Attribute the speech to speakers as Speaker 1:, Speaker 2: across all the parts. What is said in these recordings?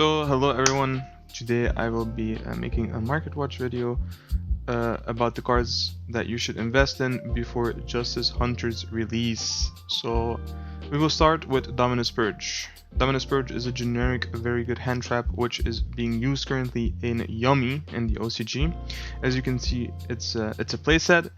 Speaker 1: So hello everyone, today I will be making a market watch video about the cards that you should invest in before Justice Hunter's release. So we will start with Dominus Purge. Dominus Purge is a generic, very good hand trap which is being used currently in Yummy in the OCG. As you can see, it's a playset.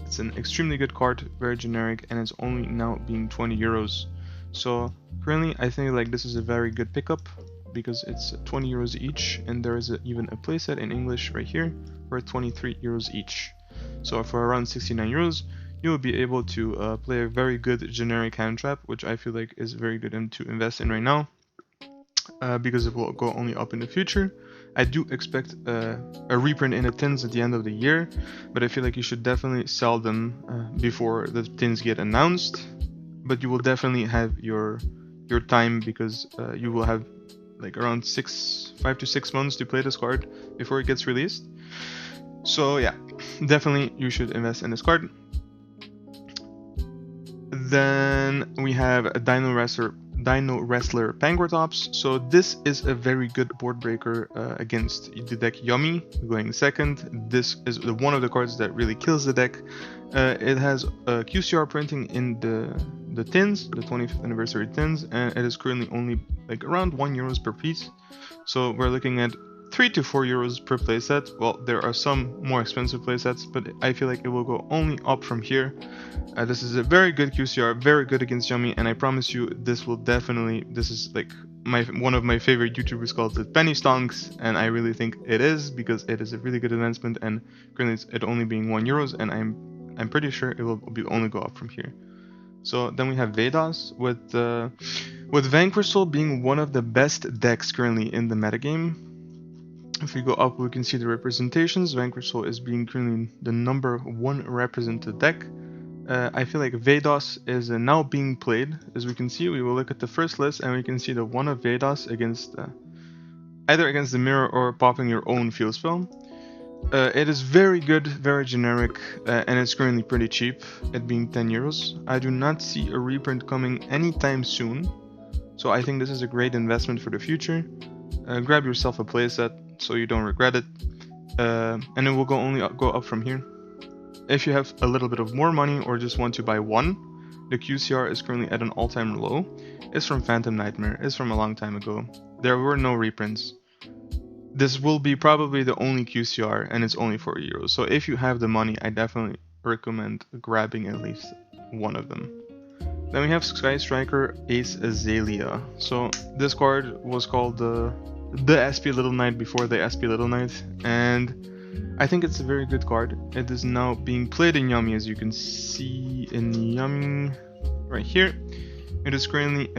Speaker 1: It's an extremely good card, very generic, and it's only now being 20 euros. So currently I think like this is a very good pickup because it's 20 euros each, and there is even a playset in English right here for 23 euros each. So for around 69 euros you will be able to play a very good generic hand trap, which I feel like is very good to invest in right now because it will go only up in the future. I do expect a reprint in the tins at the end of the year, but I feel like you should definitely sell them before the tins get announced. But you will definitely have your time because you will have like around 5 to 6 months to play this card before it gets released. So yeah, definitely you should invest in this card. Then we have a Dino Wrestler Pangratops. So this is a very good board breaker against the deck Yummy going second. This is one of the cards that really kills the deck. It has QCR printing in the tins, the 25th anniversary tins, and it is currently only like around €1 per piece. So we're looking at 3 to 4 euros per playset. Well, there are some more expensive playsets, but I feel like it will go only up from here. This is a very good QCR, very good against Yummy, and I promise you this will definitely, this is like one of my favorite YouTubers called it Penny Stonks, and I really think it is because it is a really good advancement, and currently it only being €1, and I'm pretty sure it will only go up from here. So then we have Vedas with Vanquisher being one of the best decks currently in the metagame. If we go up, we can see the representations. Vanquisher is being currently the #1 represented deck. I feel like Vedas is now being played. As we can see, we will look at the first list and we can see the one of Vedas against either against the mirror or popping your own field spell. It is very good, very generic, and it's currently pretty cheap, it being 10 euros. I do not see a reprint coming anytime soon, so I think this is a great investment for the future. Grab yourself a playset so you don't regret it, and it will only go up from here. If you have a little bit of more money or just want to buy one, the QCR is currently at an all-time low. It's from Phantom Nightmare, it's from a long time ago. There were no reprints. This will be probably the only QCR, and it's only 4 euros. So if you have the money, I definitely recommend grabbing at least one of them. Then we have Sky Striker Ace Azalea. So this card was called the SP Little Knight before the SP Little Knight, and I think it's a very good card. It is now being played in Yummy, as you can see in Yummy right here. It is currently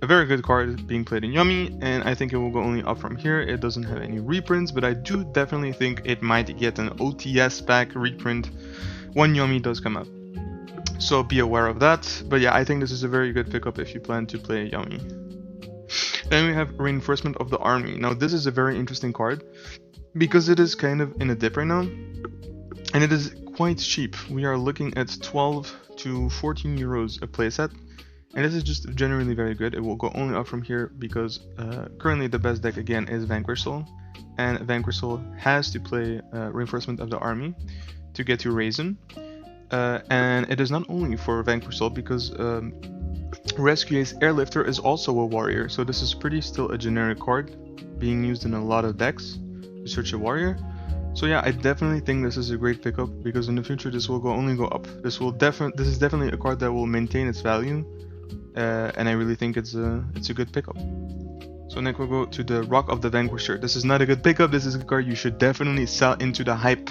Speaker 1: a very good card being played in Yummy, and I think it will go only up from here. It doesn't have any reprints, but I do definitely think it might get an OTS pack reprint when Yummy does come up. So be aware of that. But yeah, I think this is a very good pickup if you plan to play Yummy. Then we have Reinforcement of the Army. Now this is a very interesting card because it is kind of in a dip right now, and it is quite cheap. We are looking at 12 to 14 euros a playset. And this is just generally very good. It will go only up from here because currently the best deck again is Vanquisher, and Vanquisher has to play Reinforcement of the Army to get to Raisin. And it is not only for Vanquisher because Rescue Ace Airlifter is also a warrior, so this is still a generic card being used in a lot of decks to search a warrior. So yeah, I definitely think this is a great pickup because in the future this will only go up. This is definitely a card that will maintain its value. And I really think it's a good pickup. So next we'll go to the Rock of the Vanquisher. This is not a good pickup. This is a card you should definitely sell into the hype.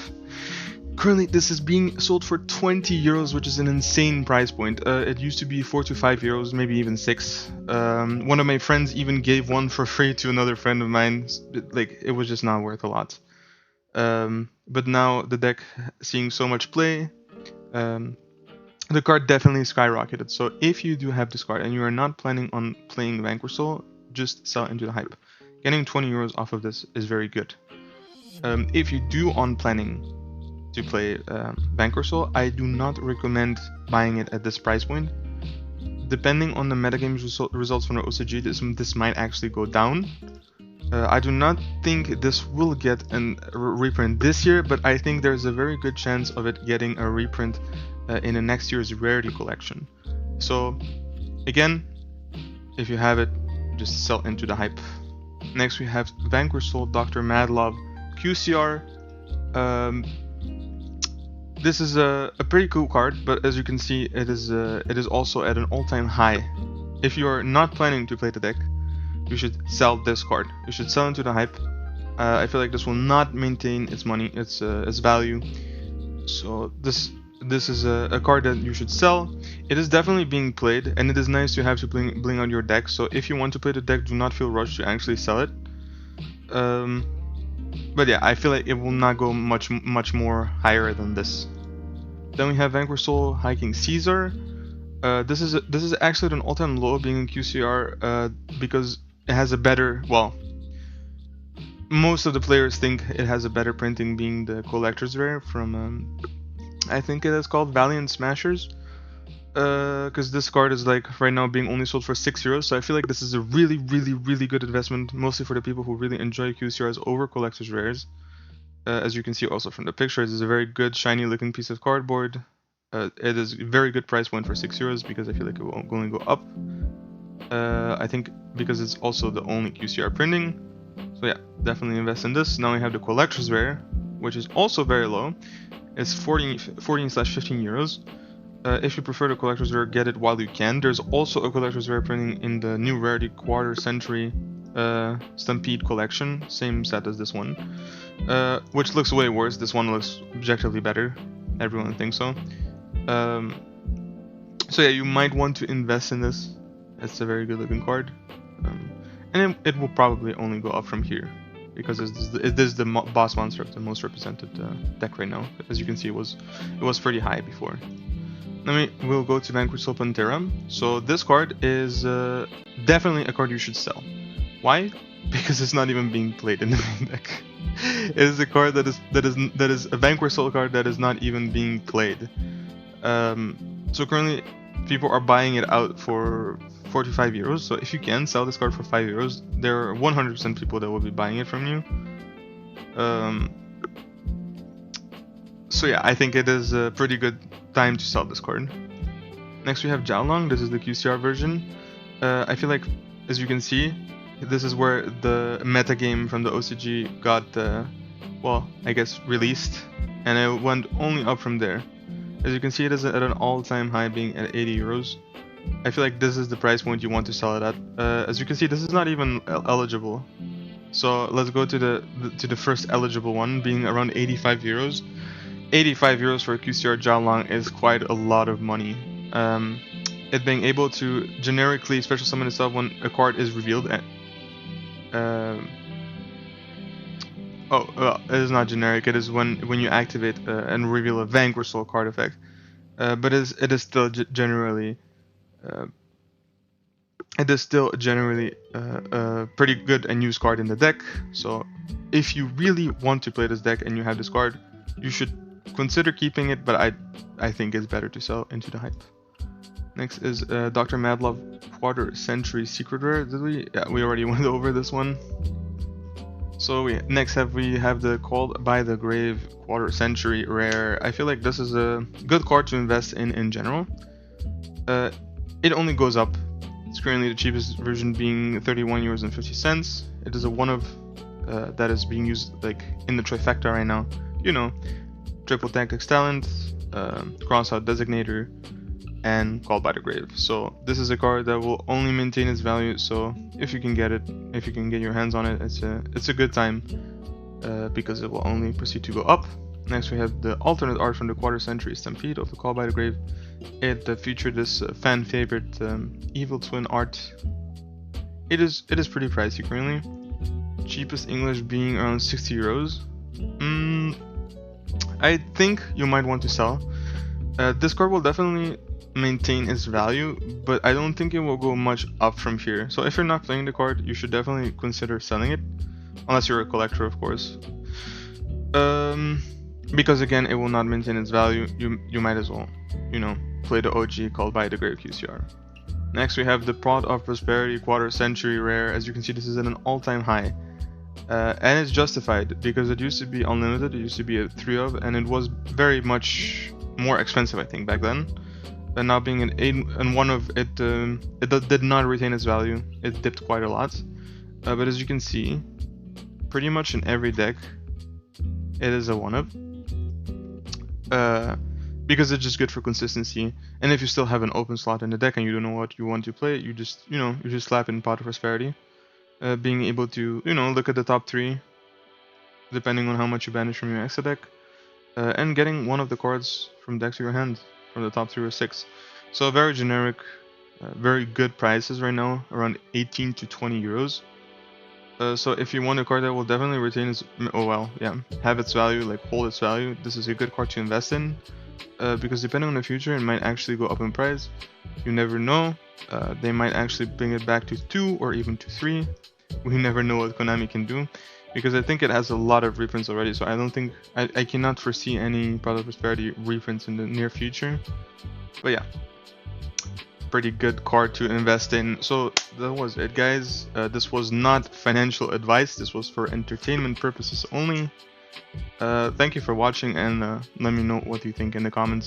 Speaker 1: Currently this is being sold for 20 euros, which is an insane price point. It used to be 4 to 5 euros, maybe even 6. One of my friends even gave one for free to another friend of mine. Like, it was just not worth a lot. But now the deck seeing so much play, the card definitely skyrocketed. So if you do have this card and you are not planning on playing Vanquisher, just sell into the hype. Getting 20 euros off of this is very good. If you do planning to play Vanquisher, I do not recommend buying it at this price point. depending on the metagames results from the OCG, this might actually go down. I do not think this will get a reprint this year, but I think there's a very good chance of it getting a reprint in the next year's rarity collection. So again, if you have it, just sell into the hype. Next we have Vanquish Soul Dr. Madlov QCR. This is a pretty cool card, but as you can see, it is also at an all-time high. If you are not planning to play the deck, you should sell this card. You should sell into the hype. I feel like this will not maintain its money, its value. So this is a card that you should sell. It is definitely being played, and it is nice to have to bling out your deck. So if you want to play the deck, do not feel rushed to actually sell it. But yeah, I feel like it will not go much more higher than this. Then we have Vanquish Soul Hiking Caesar. This is actually an all-time low being in QCR because it has a better, well, most of the players think it has a better printing being the collector's rare from I think it is called Valiant Smashers, because this card is like right now being only sold for €6, so I feel like this is a really good investment, mostly for the people who really enjoy QCRs over collector's rares. As you can see also from the pictures, it's a very good shiny looking piece of cardboard. It is a very good price point for €6 because I feel like it will only go up. I think because it's also the only QCR printing. So yeah, definitely invest in this. Now we have the collector's rare, which is also very low. It's 14/15 euros. If you prefer the collector's rare, get it while you can. There's also a collector's rare printing in the new rarity quarter century Stampede collection, same set as this one, which looks way worse. This one looks objectively better. Everyone thinks so. So yeah, you might want to invest in this. It's a very good looking card, and it will probably only go up from here because it is the boss monster of the most represented deck right now. As you can see, it was pretty high before. Then we'll go to Vanquish Soul Pantera. So this card is definitely a card you should sell. Why? Because it's not even being played in the main deck. It is a card that is a Vanquish Soul card that is not even being played. So currently, people are buying it out for €45. So if you can sell this card for €5, there are 100% people that will be buying it from you. So yeah, I think it is a pretty good time to sell this card. Next we have Jiaolong. This is the QCR version. I feel like, as you can see, this is where the metagame from the OCG got, well, I guess released, and it went only up from there. As you can see, it is at an all-time high, being at €80. I feel like this is the price point you want to sell it at. As you can see, this is not even eligible. So let's go to the first eligible one, being around €85. €85 for a QCR Jiaolong is quite a lot of money. It being able to generically special summon itself when a card is revealed. It is not generic. It is when you activate and reveal a Vanquish Soul card effect. But it is still generally a pretty good and used card in the deck. So if you really want to play this deck and you have this card, you should consider keeping it. But I think it's better to sell into the hype. Next is Dr. Madlov Quarter Century Secret Rare. Did we? Yeah, we already went over this one. So we have the Called by the Grave Quarter Century Rare. I feel like this is a good card to invest in general. It only goes up. It's currently the cheapest version being €31.50. It is a one of that is being used like in the trifecta right now. You know, Triple Tactics Talent, Crossout Designator, and Called by the Grave. So this is a card that will only maintain its value. So if you can get it, if you can get your hands on it, it's a good time because it will only proceed to go up. Next we have the alternate art from the Quarter Century Stampede of the Called by the Grave. It featured this fan favorite Evil Twin art. It is pretty pricey currently. Cheapest English being around €60. I think you might want to sell. This card will definitely maintain its value, but I don't think it will go much up from here. So if you're not playing the card, you should definitely consider selling it, unless you're a collector, of course. Because again, it will not maintain its value. You might as well, you know, play the OG Called by the Grave QCR. Next we have the Pot of Prosperity Quarter Century Rare. As you can see, this is at an all-time high. And it's justified because it used to be unlimited, it used to be a 3 of, and it was very much more expensive, I think, back then. But now being an 8 and 1 of, it did not retain its value. It dipped quite a lot. But as you can see, pretty much in every deck, it is a 1 of. Because it's just good for consistency. And if you still have an open slot in the deck and you don't know what you want to play, you just slap in Pot of Prosperity. Being able to, look at the top 3, depending on how much you banish from your extra deck, and getting one of the cards from deck to your hand, from the top 3 or 6. So very generic, very good prices right now, around 18 to 20 euros. So if you want a card that will definitely retain its, have its value, like hold its value, this is a good card to invest in, because depending on the future, it might actually go up in price. You never know. They might actually bring it back to 2 or even to 3. We never know what Konami can do, because I think it has a lot of reprints already, so I don't think, I cannot foresee any Pot of Prosperity reprints in the near future. But yeah, pretty good card to invest in. So that was it, guys. This was not financial advice, this was for entertainment purposes only. Thank you for watching, and let me know what you think in the comments.